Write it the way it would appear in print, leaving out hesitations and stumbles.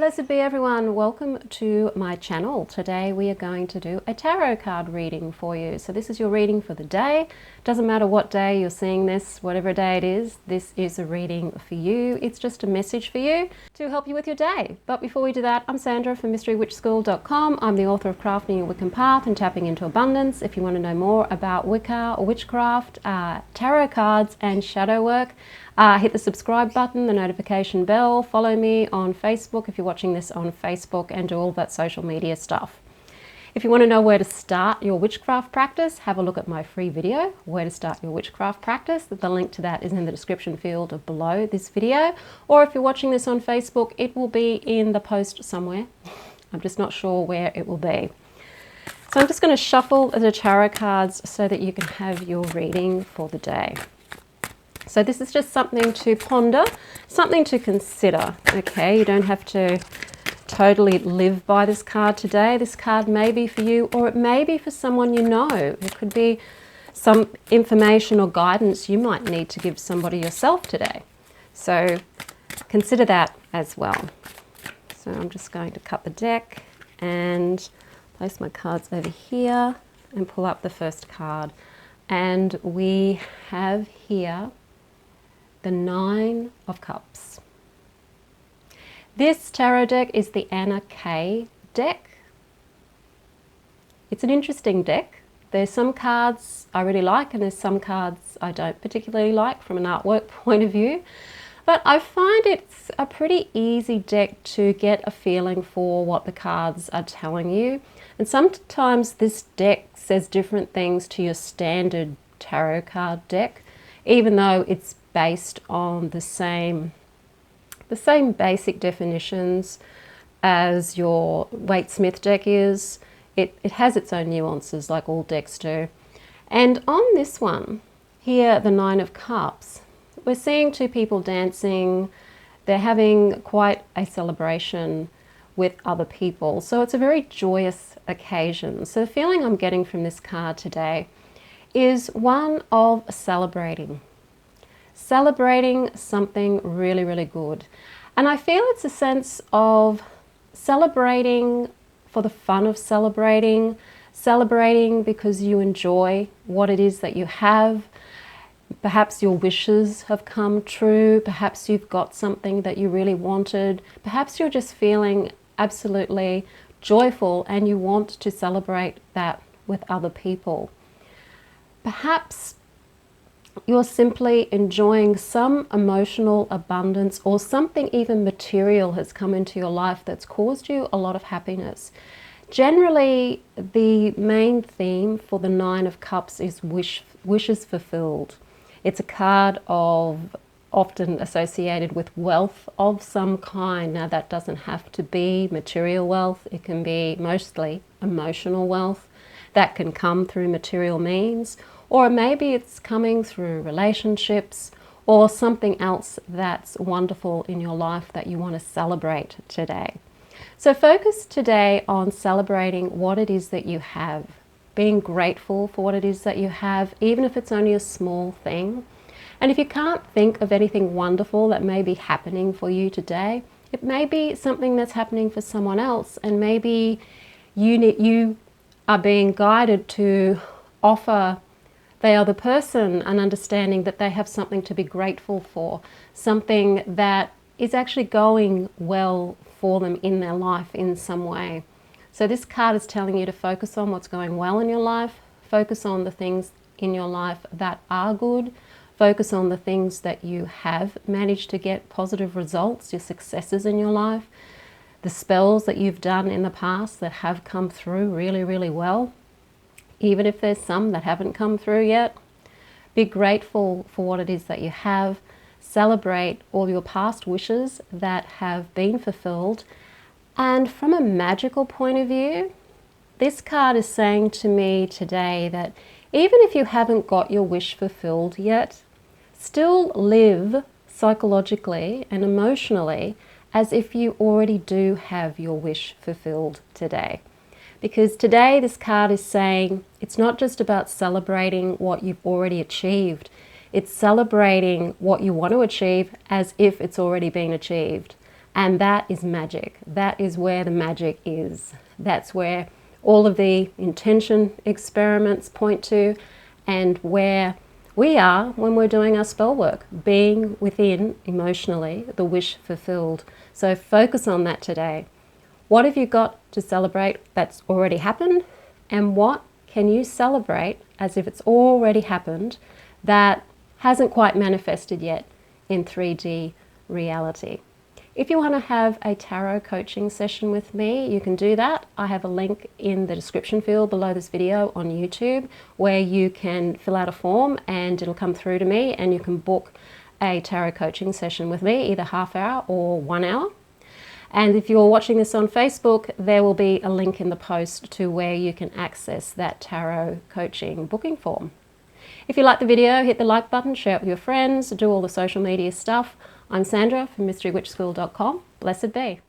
Blessed be everyone, welcome to my channel. Today we are going to do a tarot card reading for you. So this is your reading for the day. Doesn't matter what day you're seeing this, whatever day it is, this is a reading for you. It's just a message for you to help you with your day. But before we do that, I'm Sandra from MysteryWitchSchool.com. I'm the author of Crafting Your Wiccan Path and Tapping into Abundance. If you want to know more about Wicca, witchcraft, tarot cards and shadow work, hit the subscribe button, the notification bell, follow me on Facebook if you're watching this on Facebook, and do all that social media stuff. If you want to know where to start your witchcraft practice, have a look at my free video, Where to Start Your Witchcraft Practice. The link to that is in the description field below this video. Or if you're watching this on Facebook, it will be in the post somewhere. I'm just not sure where it will be. So I'm just going to shuffle the tarot cards so that you can have your reading for the day. So this is just something to ponder, something to consider, okay? You don't have to totally live by this card today. This card may be for you, or it may be for someone you know. It could be some information or guidance you might need to give somebody yourself today. So consider that as well. So I'm just going to cut the deck and place my cards over here and pull up the first card. And we have here the Nine of Cups. This tarot deck is the Anna Kay deck. It's an interesting deck. There's some cards I really like and there's some cards I don't particularly like from an artwork point of view. But I find it's a pretty easy deck to get a feeling for what the cards are telling you. And sometimes this deck says different things to your standard tarot card deck, even though it's based on the same basic definitions as your Waite-Smith deck is. It has its own nuances like all decks do. And on this one here, the Nine of Cups, we're seeing two people dancing. They're having quite a celebration with other people. So it's a very joyous occasion. So the feeling I'm getting from this card today is one of celebrating something really, really good. And I feel it's a sense of celebrating for the fun of celebrating because you enjoy what it is that you have. Perhaps your wishes have come true. Perhaps you've got something that you really wanted. Perhaps you're just feeling absolutely joyful and you want to celebrate that with other people. Perhaps you're simply enjoying some emotional abundance, or something even material has come into your life that's caused you a lot of happiness. Generally, the main theme for the Nine of Cups is wishes fulfilled. It's a card often associated with wealth of some kind. Now, that doesn't have to be material wealth. It can be mostly emotional wealth that can come through material means. Or maybe it's coming through relationships or something else that's wonderful in your life that you want to celebrate today. So focus today on celebrating what it is that you have, being grateful for what it is that you have, even if it's only a small thing. And if you can't think of anything wonderful that may be happening for you today, it may be something that's happening for someone else, and maybe you are being guided to offer the other person an understanding that they have something to be grateful for, something that is actually going well for them in their life in some way. So this card is telling you to focus on what's going well in your life, focus on the things in your life that are good, focus on the things that you have managed to get positive results, your successes in your life, the spells that you've done in the past that have come through really, really well. Even if there's some that haven't come through yet, be grateful for what it is that you have. Celebrate all your past wishes that have been fulfilled. And from a magical point of view, this card is saying to me today that even if you haven't got your wish fulfilled yet, still live psychologically and emotionally as if you already do have your wish fulfilled today. Because today this card is saying it's not just about celebrating what you've already achieved. It's celebrating what you want to achieve as if it's already been achieved. And that is magic. That is where the magic is. That's where all of the intention experiments point to, and where we are when we're doing our spell work, being within emotionally, the wish fulfilled. So focus on that today. What have you got to celebrate that's already happened? And what can you celebrate as if it's already happened that hasn't quite manifested yet in 3D reality? If you want to have a tarot coaching session with me, you can do that. I have a link in the description field below this video on YouTube where you can fill out a form and it'll come through to me, and you can book a tarot coaching session with me, either half hour or 1 hour. And if you're watching this on Facebook, there will be a link in the post to where you can access that tarot coaching booking form. If you like the video, hit the like button, share it with your friends, do all the social media stuff. I'm Sandra from mysterywitchschool.com. Blessed be.